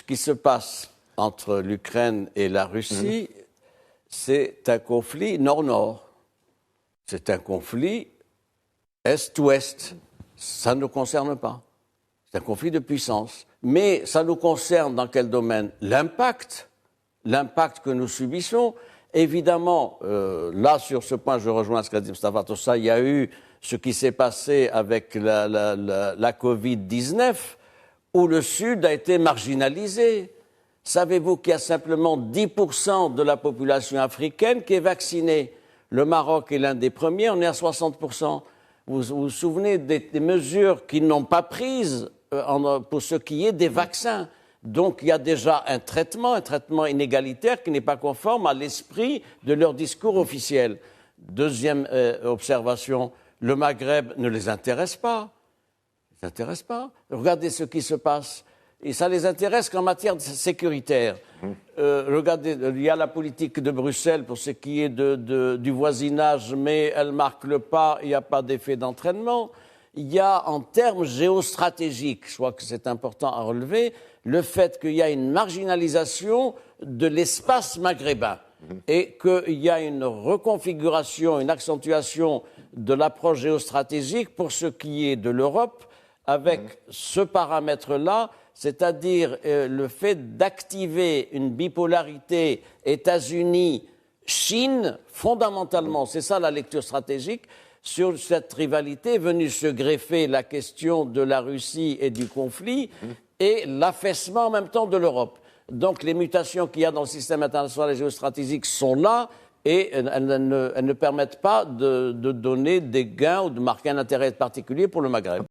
qui se passe entre l'Ukraine et la Russie, c'est un conflit nord-nord. C'est un conflit est-ouest. Ça ne nous concerne pas. C'est un conflit de puissance. Mais ça nous concerne dans quel domaine? L'impact que nous subissons. Évidemment, là, sur ce point, je rejoins ce qu'a dit Mustapha Tossa, il y a eu ce qui s'est passé avec la Covid-19, où le Sud a été marginalisé. Savez-vous qu'il y a simplement 10% de la population africaine qui est vaccinée? Le Maroc est l'un des premiers, on est à 60%. Vous vous souvenez des mesures qu'ils n'ont pas prises pour ce qui est des vaccins? Donc il y a déjà un traitement inégalitaire qui n'est pas conforme à l'esprit de leur discours officiel. Deuxième observation, le Maghreb ne les intéresse pas. Ça ne les intéresse pas. Regardez ce qui se passe. Et ça les intéresse qu'en matière sécuritaire. Regardez, il y a la politique de Bruxelles pour ce qui est du voisinage, mais elle marque le pas, il n'y a pas d'effet d'entraînement. Il y a en termes géostratégiques, je crois que c'est important à relever, le fait qu'il y a une marginalisation de l'espace maghrébin et qu'il y a une reconfiguration, une accentuation de l'approche géostratégique pour ce qui est de l'Europe, avec ce paramètre-là, c'est-à-dire le fait d'activer une bipolarité États-Unis-Chine, fondamentalement, c'est ça la lecture stratégique. Sur cette rivalité est venue se greffer la question de la Russie et du conflit et l'affaissement en même temps de l'Europe. Donc les mutations qu'il y a dans le système international et géostratégique sont là et elles ne permettent pas de donner des gains ou de marquer un intérêt particulier pour le Maghreb.